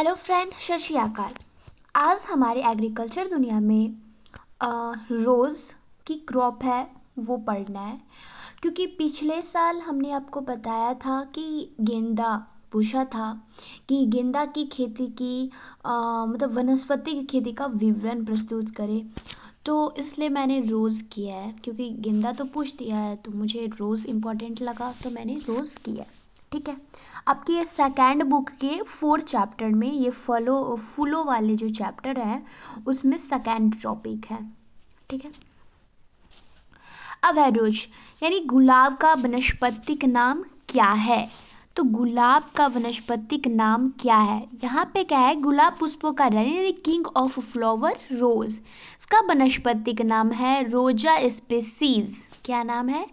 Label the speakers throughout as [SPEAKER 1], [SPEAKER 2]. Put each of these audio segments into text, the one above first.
[SPEAKER 1] Hello friend, सत श्री अकाल। आज हमारे एग्रीकल्चर दुनिया में रोज़ की क्रॉप है वो पढ़ना है, क्योंकि पिछले साल हमने आपको बताया था कि गेंदा पूछा था कि गेंदा की खेती की मतलब वनस्पति की खेती का विवरण प्रस्तुत करें। तो इसलिए मैंने रोज़ किया है, क्योंकि गेंदा तो पूछ दिया है तो मुझे रोज़ इम्पोर्टेंट लगा तो मैंने रोज़ किया। ठीक है, आपकी ये सेकेंड बुक के 4 चैप्टर में ये फूलों वाले जो चैप्टर है उसमें सेकेंड टॉपिक है। ठीक है, अब है रोज यानी गुलाब का वानस्पतिक नाम क्या है। तो गुलाब का वानस्पतिक नाम क्या है, यहाँ पे क्या है, गुलाब पुष्पों का रानी यानी किंग ऑफ फ्लावर रोज। इसका वानस्पतिक नाम है रोजा स्पेसीज। क्या नाम है?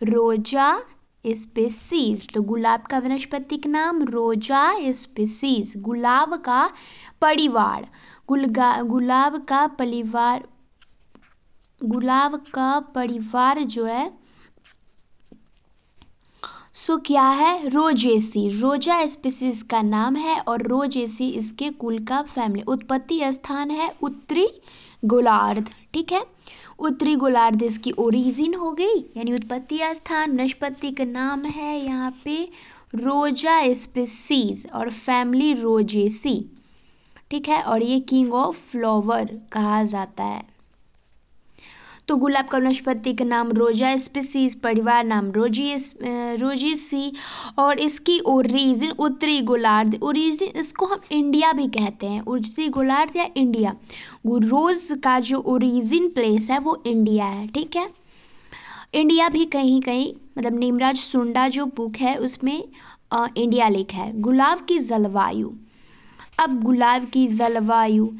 [SPEAKER 1] रोजा स्पेसीज। तो गुलाब का वानस्पतिक नाम रोजा स्पेसीज। गुलाब का परिवार, गुलाब का परिवार जो है सो क्या है, रोजेसी। रोजा स्पीसीज का नाम है और रोजेसी इसके कुल का फैमिली। उत्पत्ति स्थान है उत्तरी गोलार्ध। ठीक है, उत्तरी गोलार्ध इसकी ओरिजिन हो गई, यानी उत्पत्ति स्थान। वनस्पति का नाम है यहाँ पे रोजा स्पीसीज और फैमिली रोजेसी। ठीक है, और ये किंग ऑफ फ्लावर कहा जाता है। तो गुलाब का वनस्पतिक नाम रोजा स्पीसीज, परिवार नाम रोजेसी और इसकी ओरिजिन उत्तरी गोलार्ध। ओरिजिन इसको हम इंडिया भी कहते हैं, उत्तरी गोलार्ध या इंडिया। रोज का जो ओरिजिन प्लेस है वो इंडिया है। ठीक है, इंडिया भी कहीं कहीं मतलब नीमराज सुंडा जो बुक है उसमें इंडिया लिखा है। गुलाब की जलवायु, अब गुलाब की जलवायु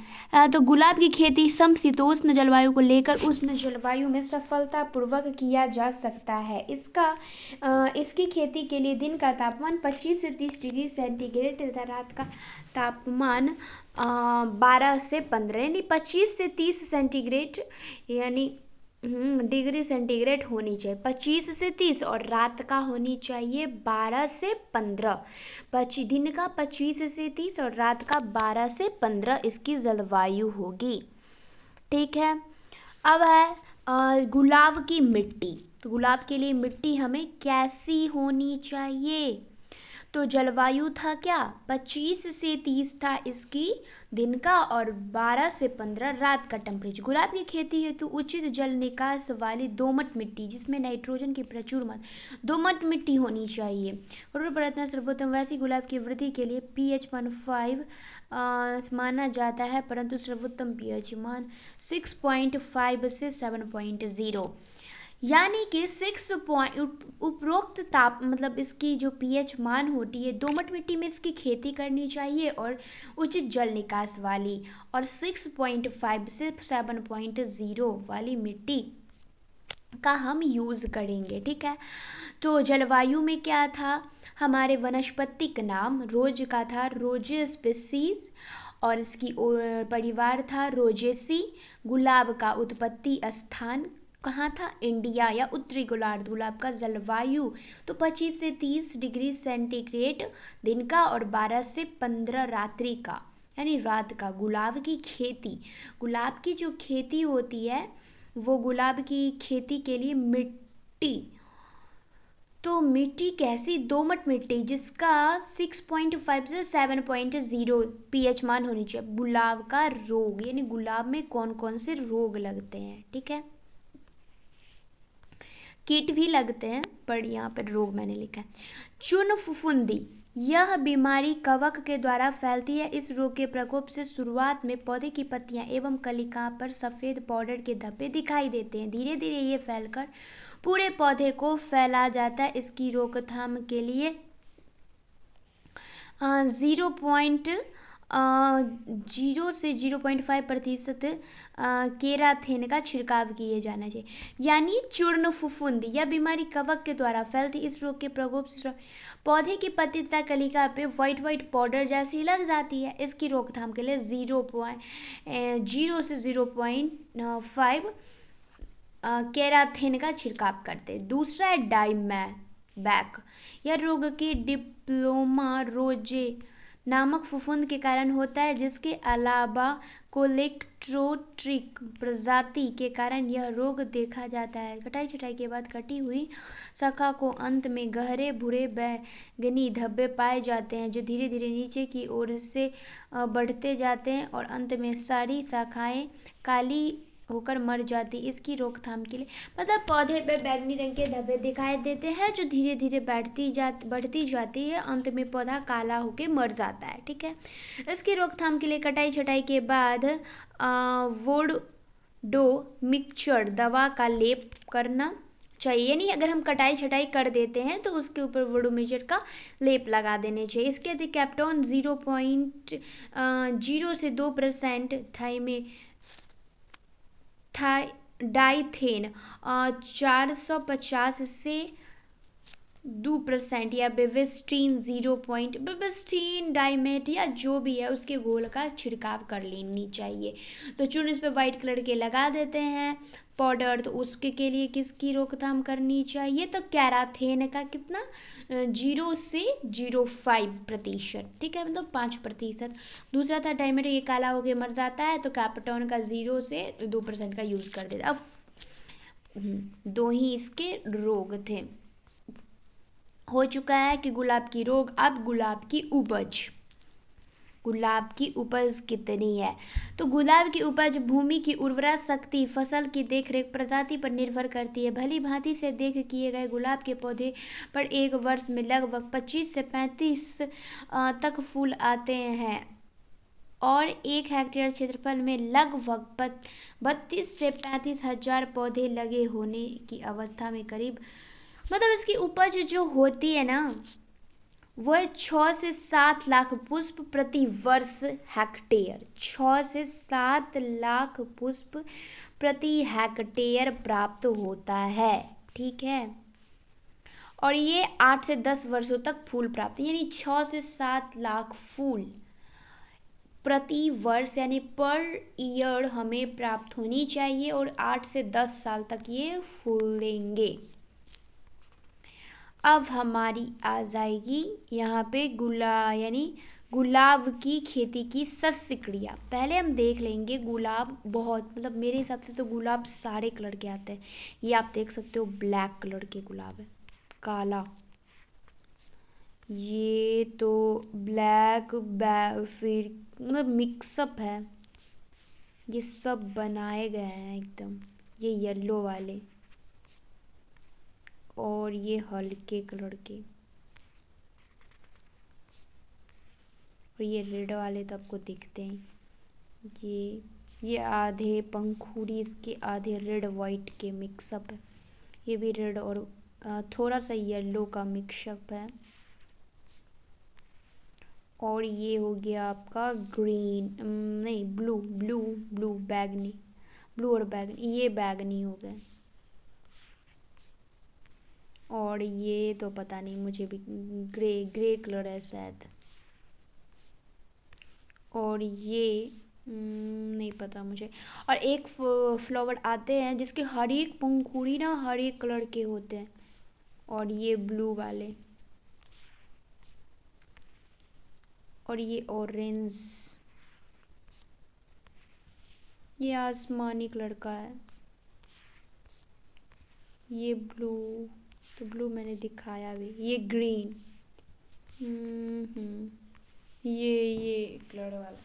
[SPEAKER 1] तो गुलाब की खेती समशीतोष्ण जलवायु को लेकर उष्ण जलवायु में सफलतापूर्वक किया जा सकता है। इसकी खेती के लिए दिन का तापमान 25 से 30 डिग्री सेंटीग्रेड तथा रात का तापमान 12 से 15 यानी 25 से 30 सेंटीग्रेड यानी डिग्री सेंटीग्रेड होनी चाहिए 25 से 30, और रात का होनी चाहिए 12 से 15। दिन का 25 से 30 और रात का 12 से 15 इसकी जलवायु होगी। ठीक है, अब है गुलाब की मिट्टी। तो गुलाब के लिए मिट्टी हमें कैसी होनी चाहिए, तो जलवायु था क्या, 25 से 30 था इसकी दिन का और 12 से 15 रात का टेम्परेचर। गुलाब की खेती हेतु उचित जल निकास वाली दोमट मिट्टी जिसमें नाइट्रोजन की प्रचुर मात्रा दोमट मिट्टी होनी चाहिए। उर्वर प्रयत्न सर्वोत्तम, वैसी गुलाब की वृद्धि के लिए pH मान 5 माना जाता है, परंतु सर्वोत्तम pH मान 6.5 से 7.0 यानी कि 6 उपरोक्त ताप मतलब इसकी जो pH मान होती है दोमट मिट्टी में इसकी खेती करनी चाहिए और उचित जल निकास वाली, और 6.5 से 7.0 वाली मिट्टी का हम यूज करेंगे। ठीक है, तो जलवायु में क्या था, हमारे वनस्पतिक नाम रोज का था रोजे स्पीसीज और इसकी परिवार था रोजेसी। गुलाब का उत्पत्ति स्थान कहाँ था, इंडिया या उत्तरी गोलार्ध। गुलाब का जलवायु तो 25 से 30 डिग्री सेंटीग्रेड दिन का और 12 से 15 रात्रि का यानी रात का। गुलाब की खेती, गुलाब की जो खेती होती है वो गुलाब की खेती के लिए मिट्टी, तो मिट्टी कैसी, दोमट मिट्टी जिसका 6.5 से 7.0 pH मान होनी चाहिए। गुलाब का रोग यानी गुलाब में कौन कौन से रोग लगते हैं। ठीक है, कीट भी लगते हैं पर यहाँ पर रोग मैंने लिखा है। चूर्ण फफूंदी, यह बीमारी कवक के द्वारा फैलती है। इस रोग के प्रकोप से शुरुआत में पौधे की पत्तियां एवं कलिका पर सफेद पाउडर के धब्बे दिखाई देते हैं। धीरे धीरे ये फैलकर पूरे पौधे को फैला जाता है। इसकी रोकथाम के लिए 0 से 0.5% केराथेन का छिड़काव किए जाना चाहिए। यानी चूर्ण फफूंदी यह बीमारी कवक के द्वारा फैलती, इस रोग के प्रकोप से पौधे की पत्ती तथा कलिका पे व्हाइट पाउडर जैसी लग जाती है। इसकी रोकथाम के लिए 0 से 0.5 केराथिन का छिड़काव करते। दूसरा है डाइमैक, यह रोग की डिप्लोमा रोजे नामक फफूंद के कारण होता है, जिसके अलावा कोलेक्ट्रोट्रिक प्रजाति के कारण यह रोग देखा जाता है। कटाई छटाई के बाद कटी हुई शाखा को अंत में गहरे भूरे बैंगनी धब्बे पाए जाते हैं, जो धीरे धीरे नीचे की ओर से बढ़ते जाते हैं और अंत में सारी शाखाएं काली होकर मर जाती। इसकी रोकथाम के लिए मतलब पौधे पे बैंगनी रंग के धब्बे दिखाई देते हैं, जो धीरे धीरे बढ़ती जाती है, अंत में पौधा काला होकर मर जाता है। ठीक है, इसकी रोकथाम के लिए कटाई छटाई के बाद वोडो मिक्सचर दवा का लेप करना चाहिए। यानी अगर हम कटाई छटाई कर देते हैं तो उसके ऊपर वोडोमीटर का लेप लगा देने चाहिए। इसके अतिरिक्त कैप्टोन 0.0 से 2% डाइथेन 450 से 2% या बेबिस्टीन 0. बेबिस्टीन डाइमेट या जो भी है उसके घोल का छिड़काव कर लेनी चाहिए। तो चूर्ण इस पे वाइट कलर के लगा देते हैं पाउडर, तो उसके के लिए किसकी रोकथाम करनी चाहिए, तो कैराथेन का कितना 0 से 0.5%। ठीक है, मतलब 5%। दूसरा था डाइमेट, ये काला होके मर जाता है, तो कैप्टोन का 0 से 2% का यूज कर देता। अब दो ही इसके रोग थे। हो चुका है कि गुलाब की रोग। अब गुलाब की उपज। गुलाब की उपज कितनी है, तो गुलाब की उपज भूमि की उर्वरा शक्ति, फसल की देखरेख, प्रजाति पर निर्भर करती है। भली भांति से देख किए गए गुलाब के पौधे पर एक वर्ष में लगभग 25 से 35 तक फूल आते हैं और 1 हेक्टेयर क्षेत्रफल में लगभग 32 से 35 हजार पौधे लगे होने की अवस्था में करीब, मतलब इसकी उपज जो होती है ना वो 6 से 7 लाख पुष्प प्रति वर्ष हेक्टेयर। 6 से 7 लाख पुष्प प्रति हेक्टेयर प्राप्त होता है। ठीक है, और ये 8 से 10 वर्षों तक फूल प्राप्त, यानी 6 से 7 लाख फूल प्रति वर्ष यानी पर ईयर हमें प्राप्त होनी चाहिए और 8 से 10 साल तक ये फूल देंगे। अब हमारी आ जाएगी यहाँ पे गुलाब की खेती की शस्य क्रिया। पहले हम देख लेंगे गुलाब बहुत, मतलब मेरे हिसाब से तो गुलाब सारे कलर के आते हैं। ये आप देख सकते हो ब्लैक कलर के गुलाब है, काला, ये तो ब्लैक फिर मतलब मिक्सअप है, ये सब बनाए गए हैं एकदम। ये येलो वाले और ये हल्के कलर के, और ये रेड वाले तो आपको दिखते हैं। ये आधे पंखुड़ी इसके, आधे रेड वाइट के मिक्सअप है। ये भी रेड और थोड़ा सा येलो का मिक्सअप है। और ये हो गया आपका ग्रीन, नहीं ब्लू बैगनी, ब्लू और बैगनी, ये बैगनी हो गए। और ये तो पता नहीं मुझे भी, ग्रे कलर है शायद। और ये नहीं पता मुझे। और एक फ्लावर आते हैं जिसके हर एक पंखुड़ी ना हर एक कलर के होते हैं, और ये ब्लू वाले, और ये ऑरेंज, ये आसमानी कलर का है, ये ब्लू, तो ब्लू मैंने दिखाया भी, ये ग्रीन, ये कलर वाला,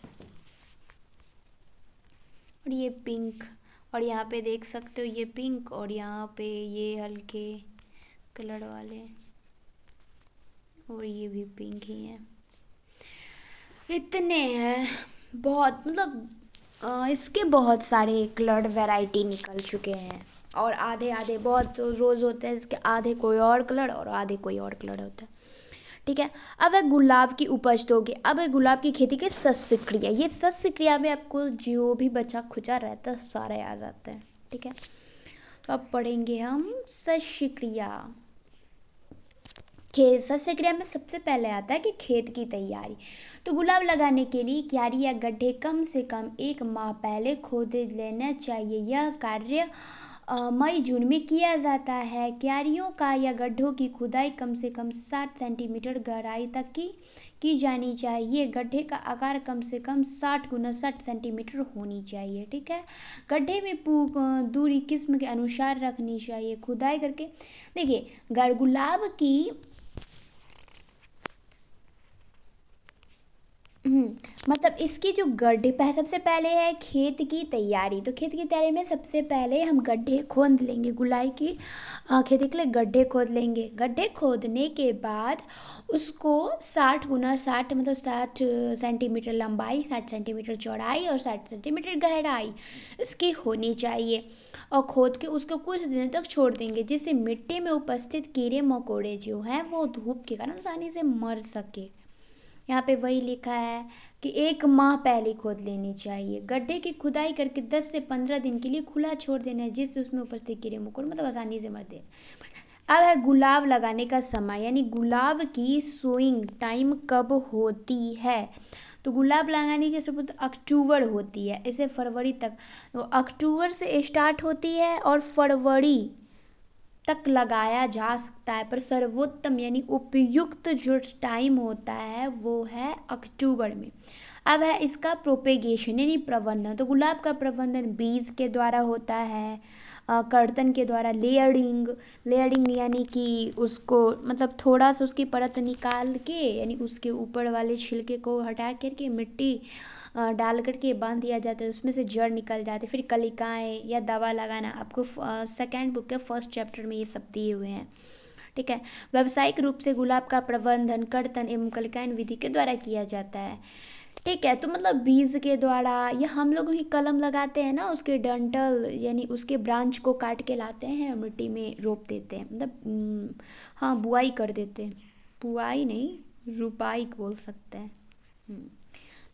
[SPEAKER 1] और ये पिंक। और यहाँ पे देख सकते हो ये पिंक, और यहाँ पे ये हल्के कलर वाले, और ये भी पिंक ही है। इतने हैं, बहुत, मतलब इसके बहुत सारे कलर वैरायटी निकल चुके हैं। और आधे आधे बहुत रोज होते हैं इसके, आधे कोई और कलर और आधे कोई और कलर होता है। ठीक है, अब है गुलाब की उपज तो होगी। अब है गुलाब की खेती के शस्य क्रिया। ये शस्य क्रिया में आपको जो भी बचा खुचा रहता है सारे आ जाते हैं। ठीक है, तो अब पढ़ेंगे हम शस्य क्रिया। शस्य क्रिया में सबसे पहले आता है कि खेत की तैयारी। तो गुलाब लगाने के लिए क्यारी या गड्ढे कम से कम 1 माह पहले खोद लेना चाहिए। यह कार्य मई जून में किया जाता है। क्यारियों का या गड्ढों की खुदाई कम से कम 60 सेंटीमीटर गहराई तक की जानी चाहिए। गड्ढे का आकार कम से कम 60 गुना 60 सेंटीमीटर होनी चाहिए। ठीक है, गड्ढे में दूरी किस्म के अनुसार रखनी चाहिए। खुदाई करके देखिए, गुलाब की मतलब इसकी जो गड्ढे सबसे पहले है खेत की तैयारी। तो खेत की तैयारी में सबसे पहले हम गड्ढे खोद लेंगे। गुलाई की खेती के लिए गड्ढे खोद लेंगे। गड्ढे खोदने के बाद उसको 60 गुना 60 मतलब 60 सेंटीमीटर लंबाई, 60 सेंटीमीटर चौड़ाई और 60 सेंटीमीटर गहराई इसकी होनी चाहिए। और खोद के उसको कुछ दिन तक छोड़ देंगे, जिससे मिट्टी में उपस्थित कीड़े मकोड़े जो हैं वो धूप के कारण आसानी से मर सके। यहाँ पे वही लिखा है कि 1 माह पहले खोद लेनी चाहिए। गड्ढे की खुदाई करके 10 से 15 दिन के लिए खुला छोड़ देना है, जिससे उसमें उपस्थित कीड़े मकोड़े मतलब आसानी से मरते हैं। अब है गुलाब लगाने का समय, यानी गुलाब की सोइंग टाइम कब होती है। तो गुलाब लगाने की शुरुआत अक्टूबर होती है, इसे फरवरी तक। तो अक्टूबर से स्टार्ट होती है और फरवरी तक लगाया जा सकता है, पर सर्वोत्तम यानी उपयुक्त जो टाइम होता है वो है अक्टूबर में। अब है इसका प्रोपेगेशन यानी प्रबंधन। तो गुलाब का प्रबंधन बीज के द्वारा होता है, कर्तन के द्वारा, लेयरिंग यानी कि उसको मतलब थोड़ा सा उसकी परत निकाल के यानी उसके ऊपर वाले छिलके को हटा करके मिट्टी डाल करके बांध दिया जाता है, उसमें से जड़ निकल जाते हैं। फिर कलिकाएं या दवा लगाना, आपको सेकेंड बुक के फर्स्ट चैप्टर में ये सब दिए हुए हैं। ठीक है, व्यावसायिक रूप से गुलाब का प्रबंधन कर्तन एवं कलिकायन विधि के द्वारा किया जाता है। ठीक है, तो मतलब बीज के द्वारा या हम लोग ही कलम लगाते हैं ना, उसके डंठल यानी उसके ब्रांच को काट के लाते हैं और मिट्टी में रोप देते हैं, मतलब हाँ बुआई कर देते हैं। बुआई नहीं, रुपाई बोल सकते हैं,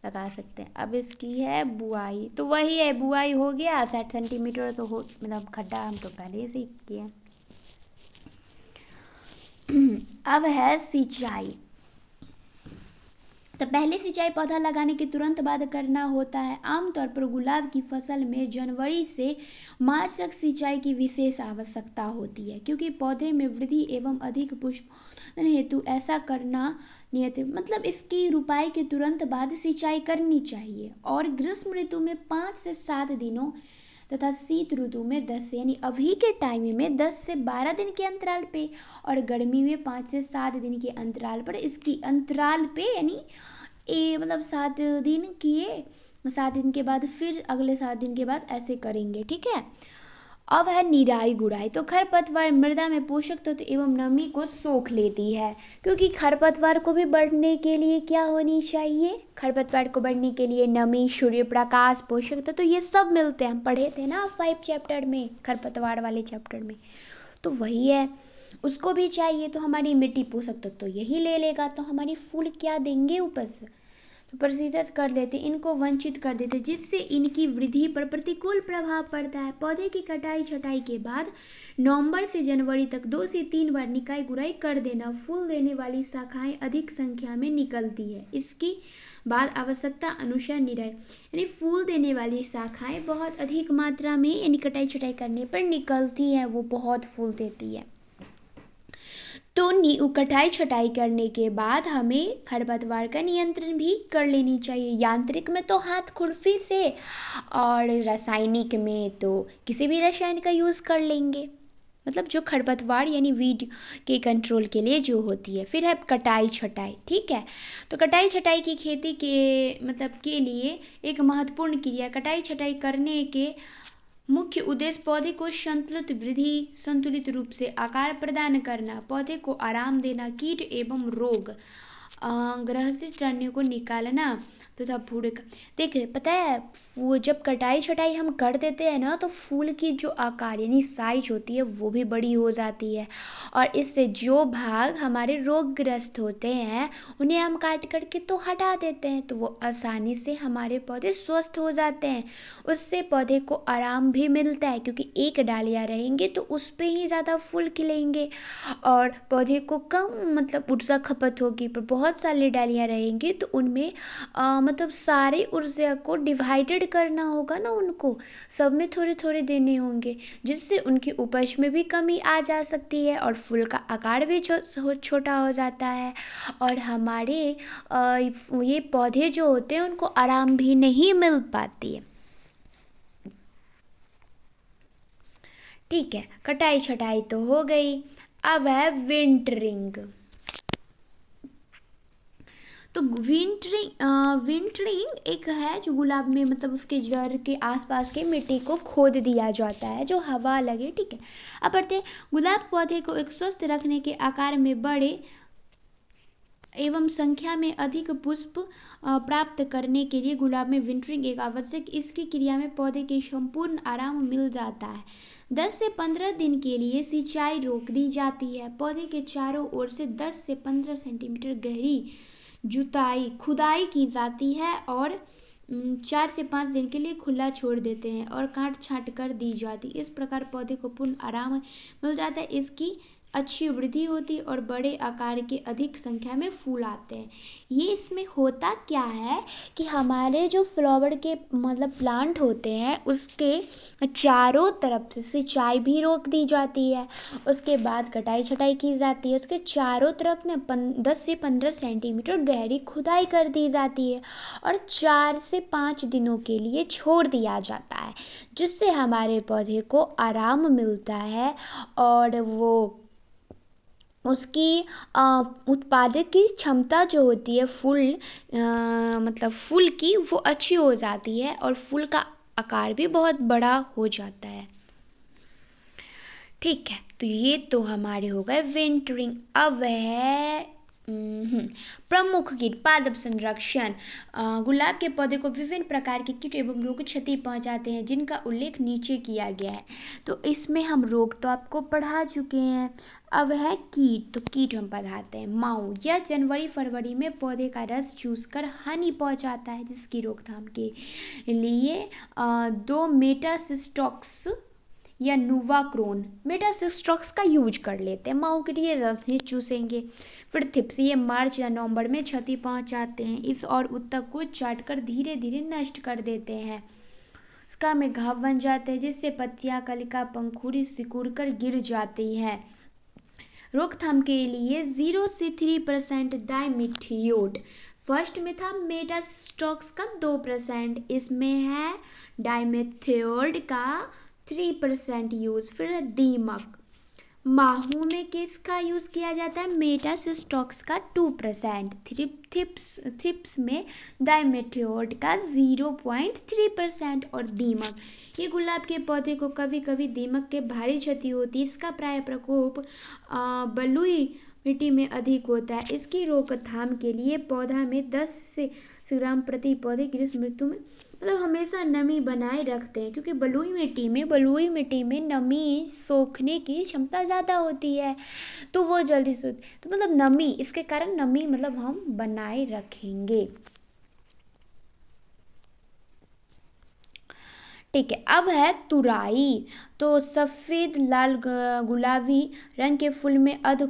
[SPEAKER 1] लगा सकते हैं। अब इसकी है बुआई, तो वही है बुआई हो गया 60 सेंटीमीटर तो हो मतलब खड्डा हम तो पहले से ही किए। अब है सिंचाई। तो पहले सिंचाई पौधा लगाने के तुरंत बाद करना होता है। आमतौर पर गुलाब की फसल में जनवरी से मार्च तक सिंचाई की विशेष आवश्यकता होती है, क्योंकि पौधे में वृद्धि एवं अधिक पुष्प हेतु ऐसा करना नियत है। मतलब इसकी रुपाई के तुरंत बाद सिंचाई करनी चाहिए। और ग्रीष्म ऋतु में 5 से 7 दिनों तथा शीत ऋतु में 10 से यानी अभी के टाइम में 10 से 12 दिन के अंतराल पे, और गर्मी में 5 से 7 दिन के अंतराल पर इसकी अंतराल पे यानी मतलब 7 दिन किए, 7 दिन के बाद फिर अगले 7 दिन के बाद ऐसे करेंगे। ठीक है, अब है निराई गुड़ाई। तो खरपतवार मृदा में पोषक तत्व एवं नमी को सोख लेती है, क्योंकि खरपतवार को भी बढ़ने के लिए क्या होनी चाहिए, खरपतवार को बढ़ने के लिए नमी, सूर्य प्रकाश, पोषक तत्व तो ये सब मिलते हैं। हम पढ़े थे ना 5 चैप्टर में, खरपतवार वाले चैप्टर में, तो वही है, उसको भी चाहिए। तो हमारी मिट्टी पोषक तत्व तो यही ले लेगा, तो हमारी फूल क्या देंगे ऊपर से, तो प्रसिद्ध कर देते, इनको वंचित कर देते, जिससे इनकी वृद्धि पर प्रतिकूल प्रभाव पड़ता है। पौधे की कटाई छटाई के बाद नवंबर से जनवरी तक 2 से 3 बार निकाई गुड़ाई कर देना। फूल देने वाली शाखाएं अधिक संख्या में निकलती है, इसकी बाद आवश्यकता अनुसार निराई यानी फूल देने वाली शाखाएं बहुत अधिक मात्रा में यानी कटाई छटाई करने पर निकलती है, वो बहुत फूल देती है। तो कटाई छटाई करने के बाद हमें खरपतवार का नियंत्रण भी कर लेनी चाहिए। यांत्रिक में तो हाथ खुरपी से, और रासायनिक में तो किसी भी रसायन का यूज़ कर लेंगे, मतलब जो खरपतवार यानी वीड के कंट्रोल के लिए जो होती है। फिर है कटाई छटाई। ठीक है, तो कटाई छटाई की खेती के मतलब के लिए एक महत्वपूर्ण क्रिया, कटाई छटाई करने के मुख्य उद्देश्य पौधे को संतुलित रूप से आकार प्रदान करना, पौधे को आराम देना, कीट एवं रोग ग्रसित प्राणियों को निकालना तथा फूल का। देखिए पता है, जब कटाई छटाई हम कर देते हैं ना, तो फूल की जो आकार यानी साइज होती है वो भी बड़ी हो जाती है, और इससे जो भाग हमारे रोगग्रस्त होते हैं उन्हें हम काट करके तो हटा देते हैं, तो वो आसानी से हमारे पौधे स्वस्थ हो जाते हैं। उससे पौधे को आराम भी मिलता है, क्योंकि एक डालियाँ रहेंगे तो उस पर ही ज़्यादा फूल खिलेंगे, और पौधे को कम मतलब ऊर्जा खपत होगी, पर बहुत बहुत सारी डालियाँ रहेंगी तो उनमें मतलब सारी ऊर्जा को डिवाइडेड करना होगा ना, उनको सब में थोड़े थोड़े देने होंगे, जिससे उनकी उपज में भी कमी आ जा सकती है और फूल का आकार भी छोटा हो जाता है और हमारे ये पौधे जो होते हैं उनको आराम भी नहीं मिल पाती है। ठीक है, कटाई छटाई तो हो गई। अब है विंटरिंग। तो विंटरिंग एक है जो गुलाब में मतलब उसके जड़ के आसपास के मिट्टी को खोद दिया जाता है जो हवा लगे। ठीक है, अब बढ़ते हैं। गुलाब पौधे को एक स्वस्थ रखने के आकार में बड़े एवं संख्या में अधिक पुष्प प्राप्त करने के लिए गुलाब में विंटरिंग एक आवश्यक, इसकी क्रिया में पौधे के संपूर्ण आराम मिल जाता है। 10 से 15 दिन के लिए सिंचाई रोक दी जाती है। पौधे के चारों ओर से 10 से 15 सेंटीमीटर गहरी खुदाई की जाती है और 4 से 5 दिन के लिए खुला छोड़ देते हैं और काट छांट कर दी जाती। इस प्रकार पौधे को पूर्ण आराम मिल जाता है, इसकी अच्छी वृद्धि होती है और बड़े आकार के अधिक संख्या में फूल आते हैं। ये इसमें होता क्या है कि हमारे जो फ्लावर के मतलब प्लांट होते हैं उसके चारों तरफ से सिंचाई भी रोक दी जाती है, उसके बाद कटाई छटाई की जाती है, उसके चारों तरफ ने 10 से 15 सेंटीमीटर गहरी खुदाई कर दी जाती है और 4 से 5 दिनों के लिए छोड़ दिया जाता है, जिससे हमारे पौधे को आराम मिलता है और वो उसकी उत्पादक की क्षमता जो होती है मतलब फूल की वो अच्छी हो जाती है और फूल का आकार भी बहुत बड़ा हो जाता है। ठीक है, तो ये तो हमारे हो गए विंटरिंग। अब है प्रमुख कीट पादप संरक्षण। गुलाब के पौधे को विभिन्न प्रकार के कीट एवं रोग क्षति पहुंचाते हैं जिनका उल्लेख नीचे किया गया है। तो इसमें हम रोग तो आपको पढ़ा चुके हैं। अब है कीट, तो कीट हम पढ़ाते हैं। माऊ, यह जनवरी फरवरी में पौधे का रस चूसकर हानि पहुंचाता है, जिसकी रोकथाम के लिए 2 मेटासिस्टोक्स या नूवाक्रोन मेटासिस्टोक्स का यूज कर लेते हैं। माऊ के लिए रस ही चूसेंगे। फिर थिप्स, ये मार्च या नवंबर में क्षति पहुंचाते हैं, इस और उत्तक को चाटकर धीरे धीरे नष्ट कर देते हैं। उसका में घाव बन जाते हैं जिससे पत्तियां, कलिका, पंखुड़ी सिकुड़कर गिर जाती है। रोकथाम के लिए 0 से 3% डाइमिथियोट। फर्स्ट में था मेटासिस्टोक्स का 2%, इसमें है डाइमिथियोड का 3% यूज। फिर है दीमक, माहू में किसका यूज किया जाता है? मेटासिस्टोक्स का 2%। थिप्स में डाइमेथियोड का 0.3% और दीमक, ये गुलाब के पौधे को कभी कभी दीमक के भारी क्षति होती है। इसका प्राय प्रकोप बलुई मिट्टी में अधिक होता है। इसकी रोकथाम के लिए पौधा में 10 से ग्राम प्रति पौधे ग्रीष्म ऋतु में मतलब हमेशा नमी बनाए रखते हैं, क्योंकि बलुई मिट्टी में नमी सोखने की क्षमता ज़्यादा होती है, तो वो जल्दी से तो मतलब नमी, इसके कारण नमी मतलब हम बनाए रखेंगे। ठीक है, अब है तुराई। तो सफ़ेद लाल गुलाबी रंग के फूल में अर्ध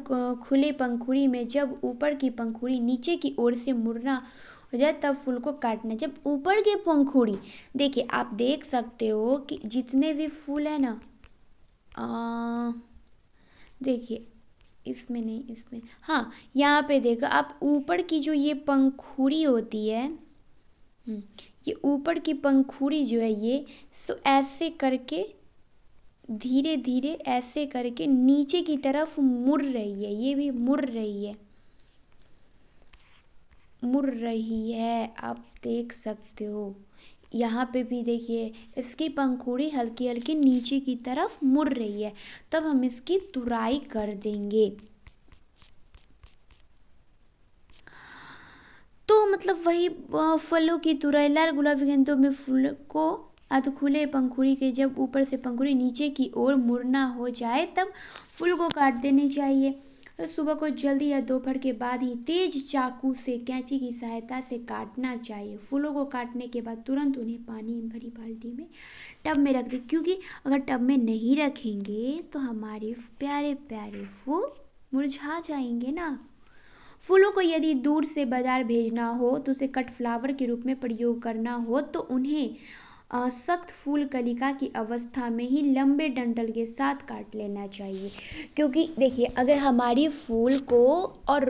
[SPEAKER 1] खुले पंखुड़ी में जब ऊपर की पंखुड़ी नीचे की ओर से मुड़ना हो जाए तब फूल को काटना। जब ऊपर की पंखुड़ी, देखिए आप देख सकते हो कि जितने भी फूल है ना, देखिए इसमें नहीं, इसमें हाँ, यहाँ पे देखो आप, ऊपर की जो ये पंखुड़ी होती है, ये ऊपर की पंखुड़ी जो है ये तो ऐसे करके धीरे धीरे ऐसे करके नीचे की तरफ मुड़ रही है, ये भी मुड़ रही है, आप देख सकते हो। यहाँ पे भी देखिए इसकी पंखुड़ी हल्की हल्की नीचे की तरफ मुड़ रही है, तब हम इसकी तुराई कर देंगे। तो मतलब वही फलों की तुराई। लाल गुलाबी गेंदों में फूल को अर्ध खुले पंखुड़ी के जब ऊपर से पंखुड़ी नीचे की ओर मुड़ना हो जाए तब फूल को काट देनी चाहिए। सुबह को जल्दी या दोपहर के बाद ही तेज चाकू से कैंची की सहायता से काटना चाहिए। फूलों को काटने के बाद तुरंत उन्हें पानी भरी बाल्टी में टब में रख दें, क्योंकि अगर टब में नहीं रखेंगे तो हमारे प्यारे प्यारे फूल मुरझा जाएंगे ना। फूलों को यदि दूर से बाजार भेजना हो तो उसे कट फ्लावर के रूप में प्रयोग करना हो तो उन्हें सख्त फूल कलिका की अवस्था में ही लंबे डंठल के साथ काट लेना चाहिए। क्योंकि देखिए, अगर हमारी फूल को और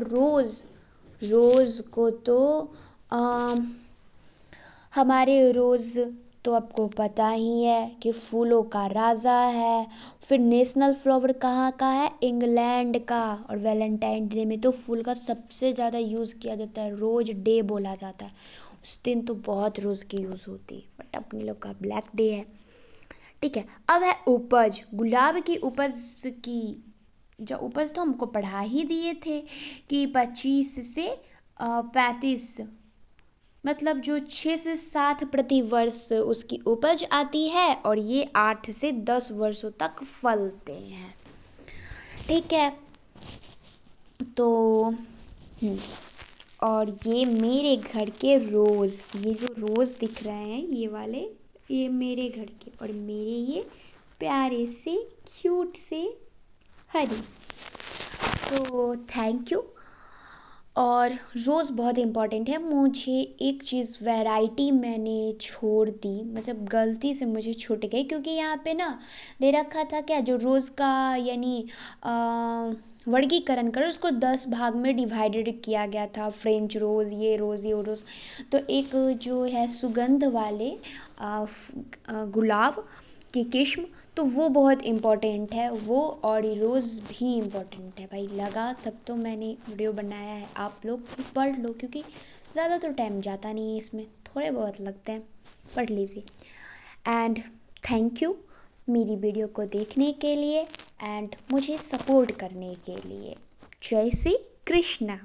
[SPEAKER 1] रोज को तो हमारे रोज तो आपको पता ही है कि फूलों का राजा है। फिर नेशनल फ्लावर कहाँ का है? इंग्लैंड का। और वैलेंटाइन डे में तो फूल का सबसे ज़्यादा यूज़ किया जाता है, रोज डे बोला जाता है। उस दिन तो बहुत रोज की यूज़ होती है, बट अपने लोग का ब्लैक डे है। ठीक है, अब है उपज। गुलाब की उपज की जो उपज तो हमको पढ़ा ही दिए थे कि 25 से 35, मतलब जो 6 से 7 प्रति वर्ष उसकी उपज आती है और ये 8 से 10 वर्षों तक फलते हैं। ठीक है, तो और ये मेरे घर के रोज, ये जो रोज दिख रहे हैं ये वाले, ये मेरे घर के, और मेरे ये प्यारे से क्यूट से हरी। तो थैंक यू। और रोज़ बहुत इम्पॉर्टेंट है। मुझे एक चीज़ वैरायटी मैंने छोड़ दी, मतलब गलती से मुझे छूट गई, क्योंकि यहाँ पे ना दे रखा था क्या, जो रोज़ का यानी वर्गीकरण कर उसको 10 भाग में डिवाइडेड किया गया था। फ्रेंच रोज़, ये रोज़, ये रोज़। तो एक जो है सुगंध वाले गुलाब की किस्म, तो वो बहुत इम्पोर्टेंट है वो, और रोज़ भी इम्पोर्टेंट है भाई। लगा तब तो मैंने वीडियो बनाया है, आप लोग भी पढ़ लो, क्योंकि ज़्यादा तो टाइम जाता नहीं है इसमें, थोड़े बहुत लगते हैं, पढ़ लीजिए। एंड थैंक यू मेरी वीडियो को देखने के लिए एंड मुझे सपोर्ट करने के लिए। जय श्री कृष्णा।